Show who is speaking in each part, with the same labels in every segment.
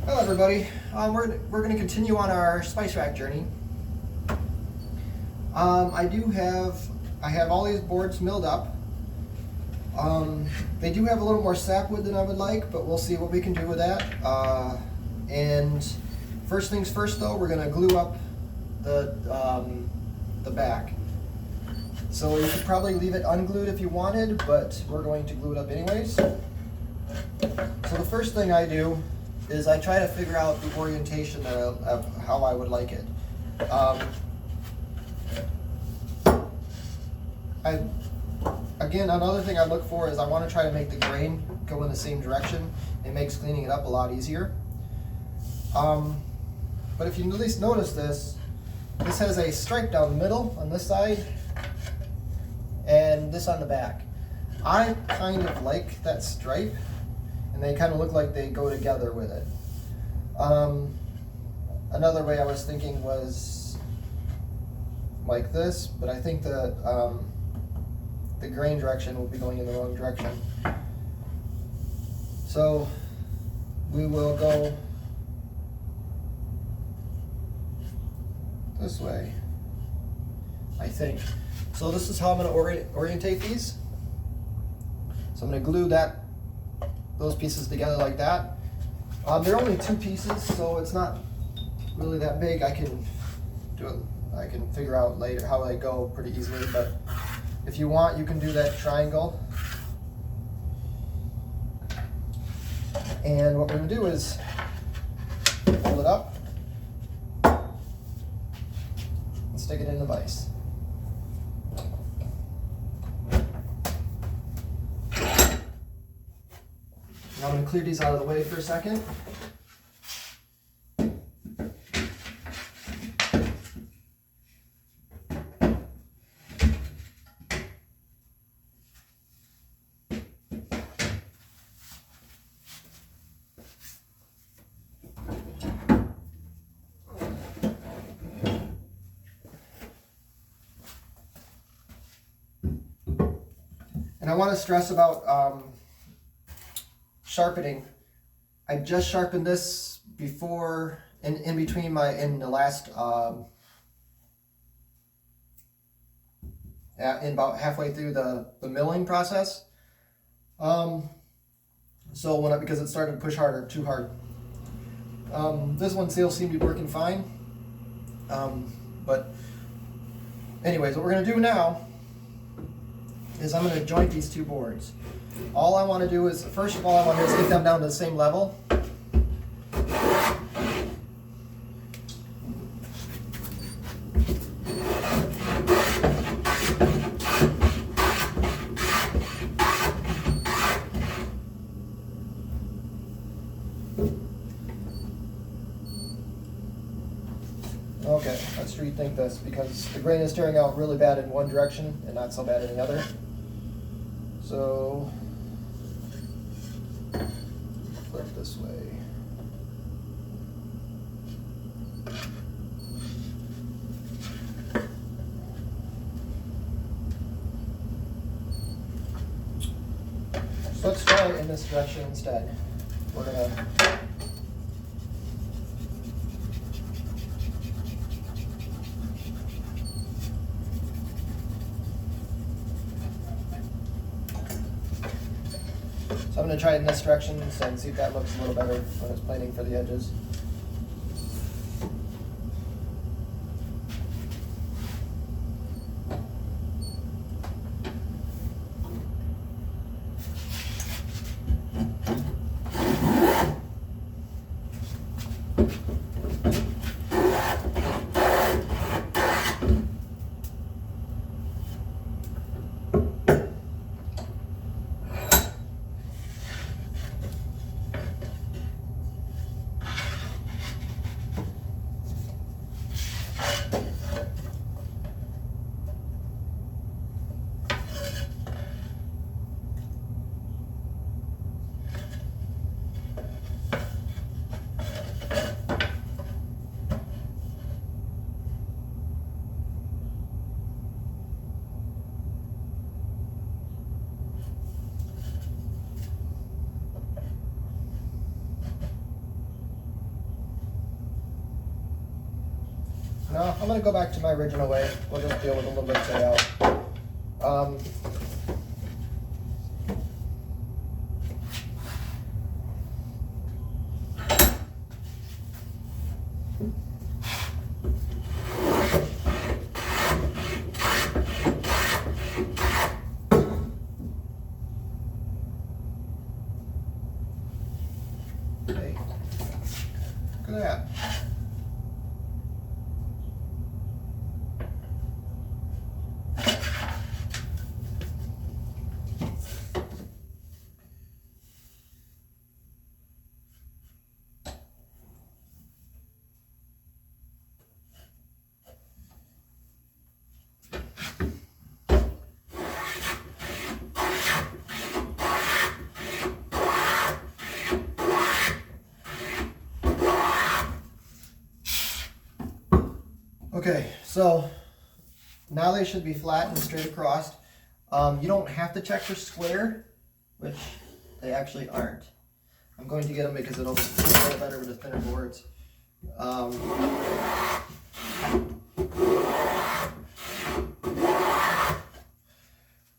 Speaker 1: Hello everybody. We're going to continue on our spice rack journey. I have all these boards milled up. They do have a little more sapwood than I would like, but we'll see what we can do with that. And first things first though, we're going to glue up the back. So you could probably leave it unglued if you wanted, but we're going to glue it up anyways. So the first thing I do is I try to figure out the orientation of how I would like it. Again, another thing I look for is I want to try to make the grain go in the same direction. It makes cleaning it up a lot easier. But if you at least notice this has a stripe down the middle on this side and this on the back. I kind of like that stripe, and they kind of look like they go together with it. Another way I was thinking was like this, but I think the grain direction will be going in the wrong direction. So we will go this way, I think. So this is how I'm going to orientate these. So I'm going to glue those pieces together like that. They're only 2 pieces, so it's not really that big. I can figure out later how they go pretty easily, but if you want, you can do that triangle. And what we're going to do is fold it up and stick it in the vise. Now I'm going to clear these out of the way for a second. And I want to stress about sharpening. I just sharpened this before, in between in the last, in about halfway through the milling process. So because it started to push too hard. This one still seemed to be working fine. But anyways, what we're going to do now is I'm going to joint these 2 boards. All I want to do is, first of all, I want to get them down to the same level. Okay, let's rethink this because the grain is tearing out really bad in one direction and not so bad in the other. So, flip this way. So let's try it in this direction instead. We're gonna So I'm going to try it in this direction and see if that looks a little better when it's planing for the edges. No, I'm gonna go back to my original way. We'll just deal with a little bit of layout. Hey, look at that. Okay, so now they should be flat and straight across. You don't have to check for square, which they actually aren't. I'm going to get them because it'll fit a little better with the thinner boards.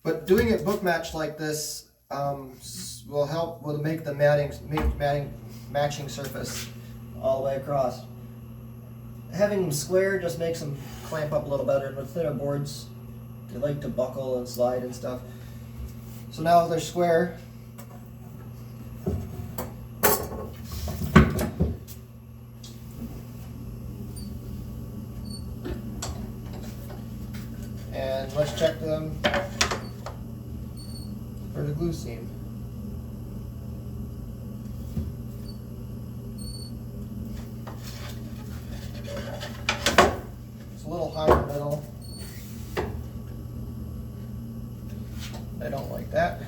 Speaker 1: But doing it book matched like this will help with make the matching surface all the way across. Having them square just makes them clamp up a little better. With thinner boards, they like to buckle and slide and stuff. So now they're square. And let's check them for the glue seam. It's a little high in the middle. I don't like that.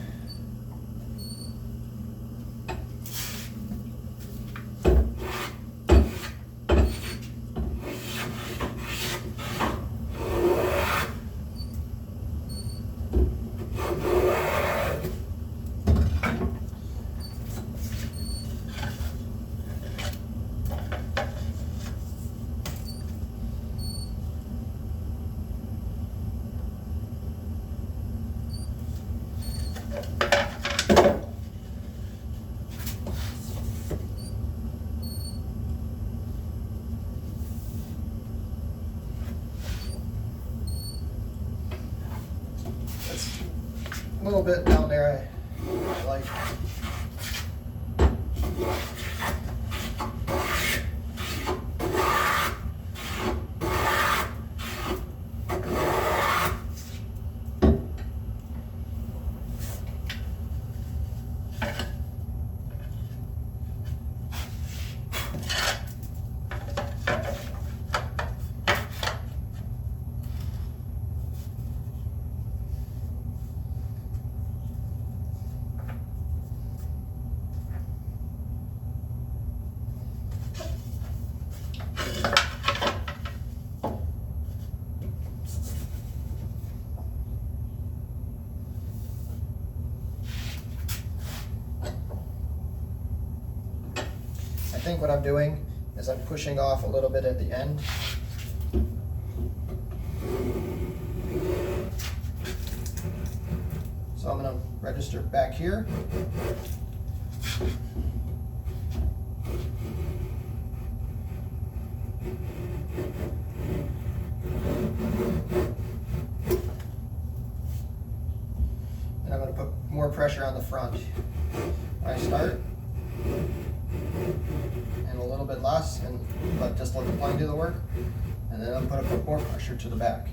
Speaker 1: A little bit down there I like. I think what I'm doing is I'm pushing off a little bit at the end. So I'm going to register back here. And I'm going to put more pressure on the front. I start. And a little bit less, but just let the plane do the work, and then I'll put more pressure to the back.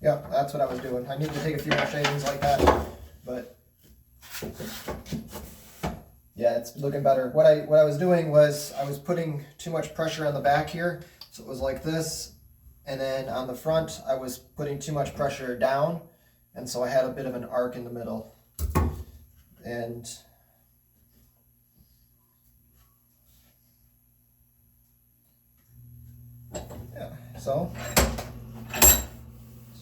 Speaker 1: Yeah, that's what I was doing. I need to take a few more shavings like that, but yeah, it's looking better. What I was doing was I was putting too much pressure on the back here, so it was like this, and then on the front I was putting too much pressure down, and so I had a bit of an arc in the middle. And yeah, so let's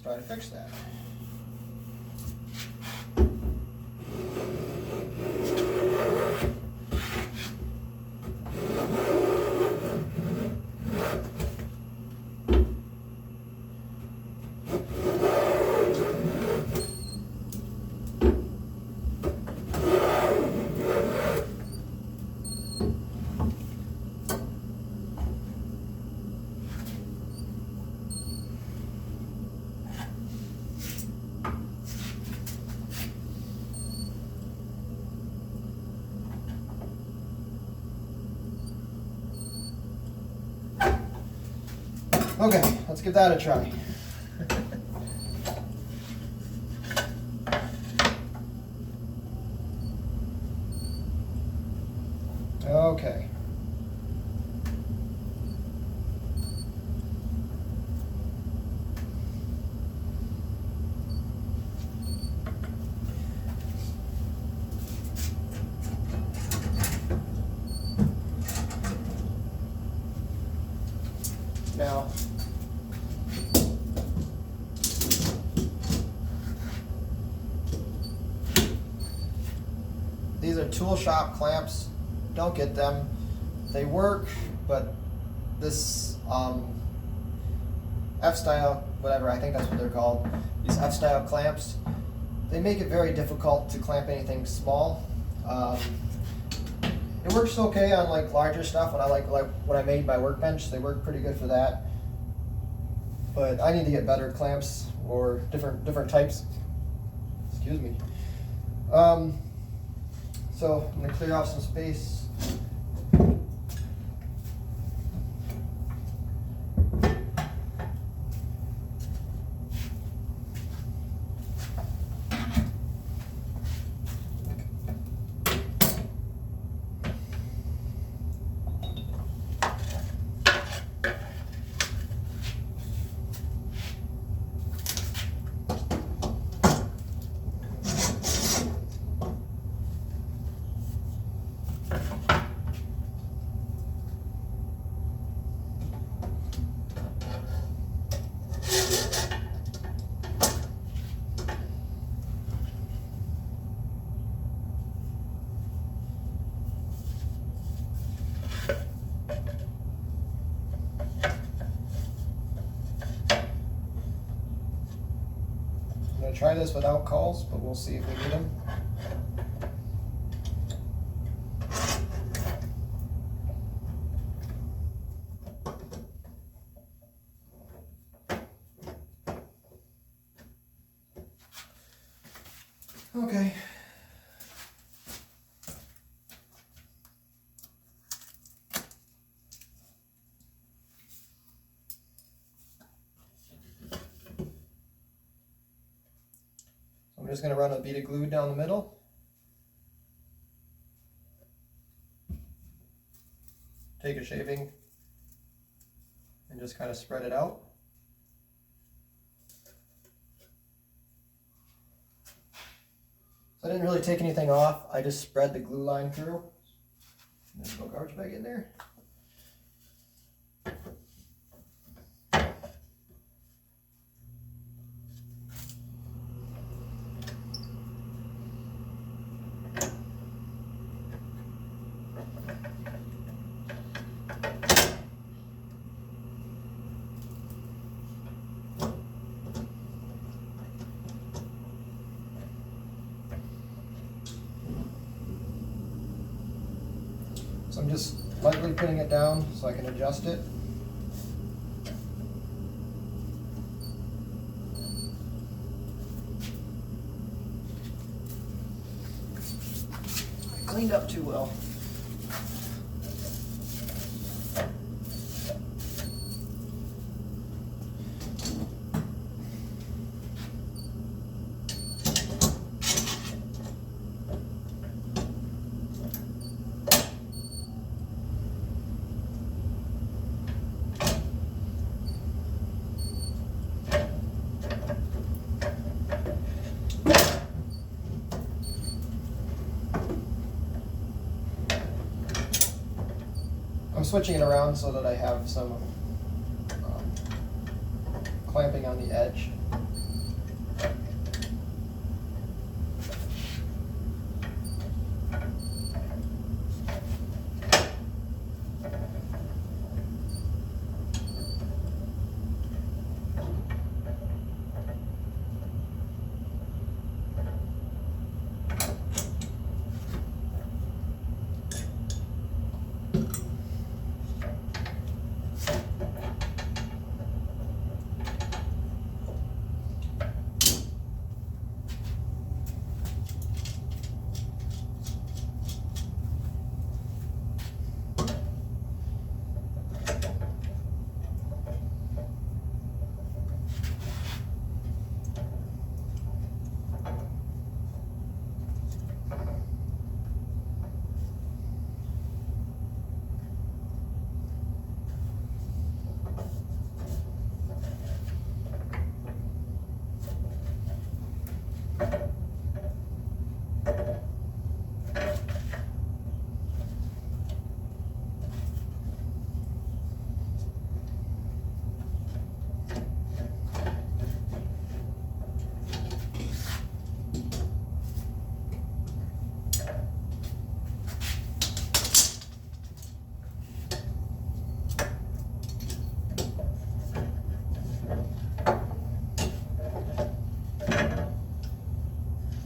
Speaker 1: try to fix that. Okay, let's give that a try. Okay. Now, these are tool shop clamps. Don't get them. They work, but this F-style, whatever, I think that's what they're called, these F-style clamps, they make it very difficult to clamp anything small. It works okay on like larger stuff. When I made my workbench, they work pretty good for that. But I need to get better clamps or different types. Excuse me. So I'm gonna clear off some space. I'm going to try this without calls, but we'll see if we need them. Okay. I'm just going to run a bead of glue down the middle. Take a shaving and just kind of spread it out. So I didn't really take anything off. I just spread the glue line through. There's no garbage bag in there. So I'm just lightly putting it down so I can adjust it. Cleaned up too well. switching it around so that I have some clamping on the edge.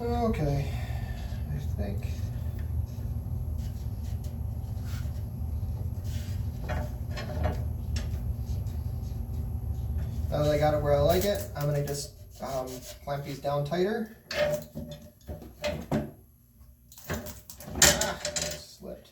Speaker 1: Okay, I think. Now that I got it where I like it, I'm gonna just clamp these down tighter. Slipped.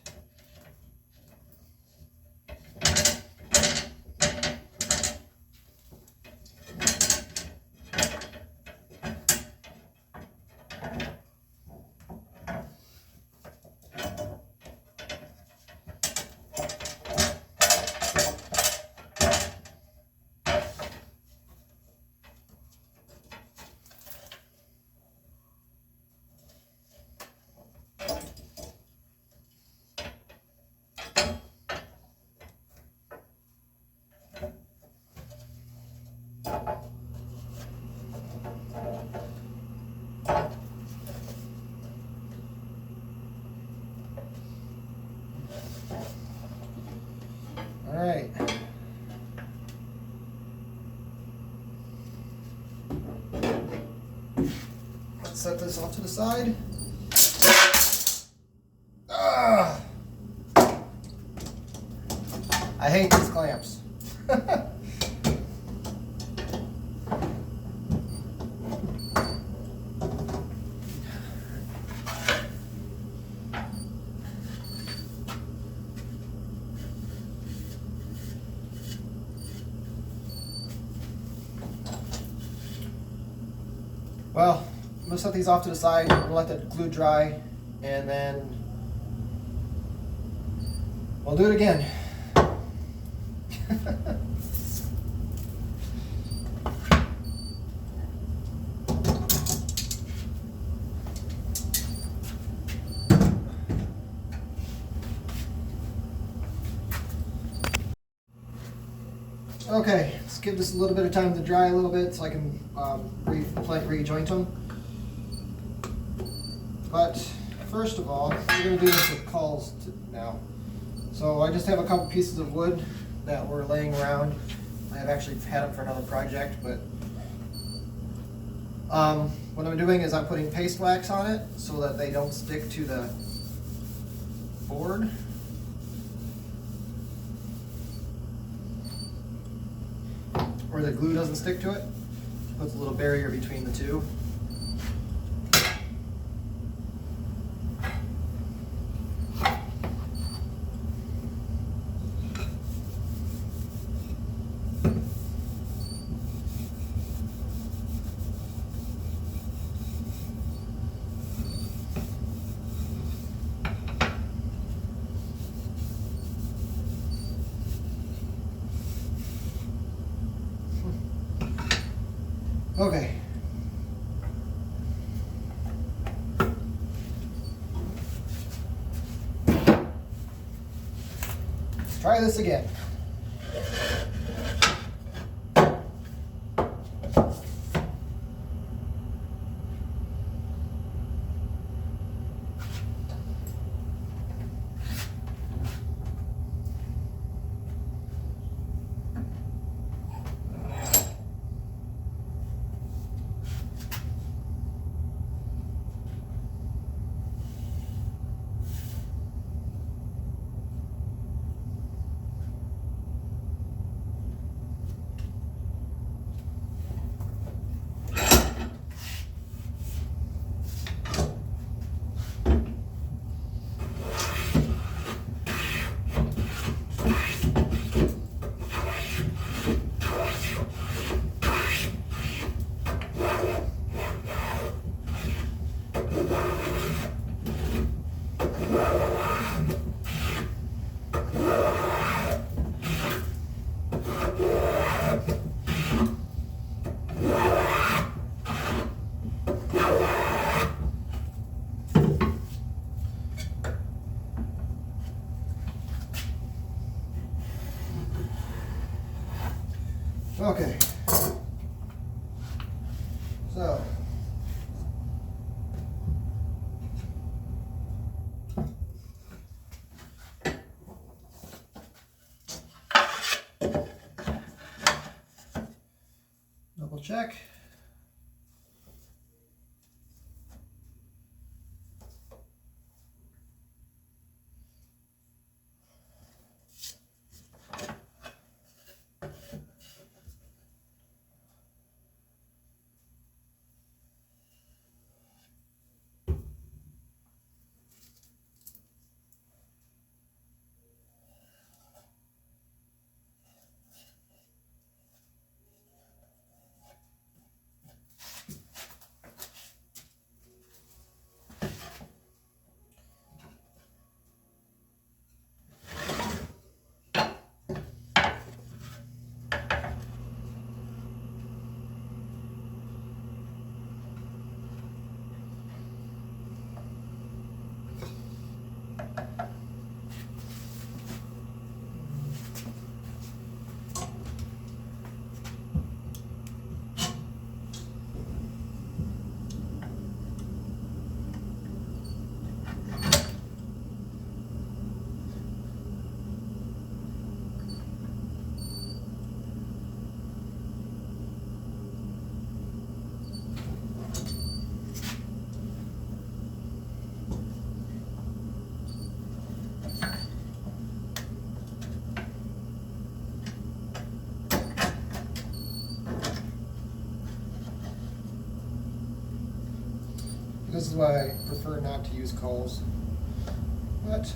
Speaker 1: All right. Let's set this off to the side. Ah! I hate these clamps. Well, I'm gonna set these off to the side. I'm gonna let the glue dry, and then we'll do it again. Okay, let's give this a little bit of time to dry a little bit so I can rejoint them. But first of all, we're going to do this with cauls now. So I just have a couple pieces of wood that were laying around. I've actually had them for another project, but what I'm doing is I'm putting paste wax on it so that they don't stick to the board. Or the glue doesn't stick to it. Puts a little barrier between the two. Okay. try this again. Okay. So. Double check. This is why I prefer not to use coals. But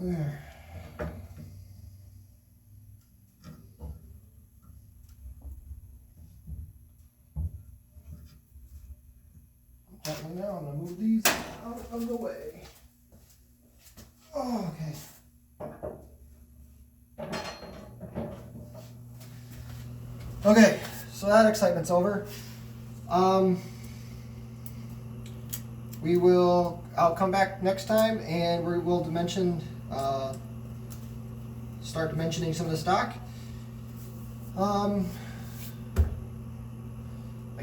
Speaker 1: There. Gently now, I'm going to move these out of the way. Oh, okay. Okay, so that excitement's over. I'll come back next time and we will start dimensioning some of the stock. I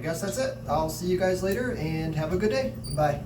Speaker 1: guess that's it. I'll see you guys later and have a good day. Bye.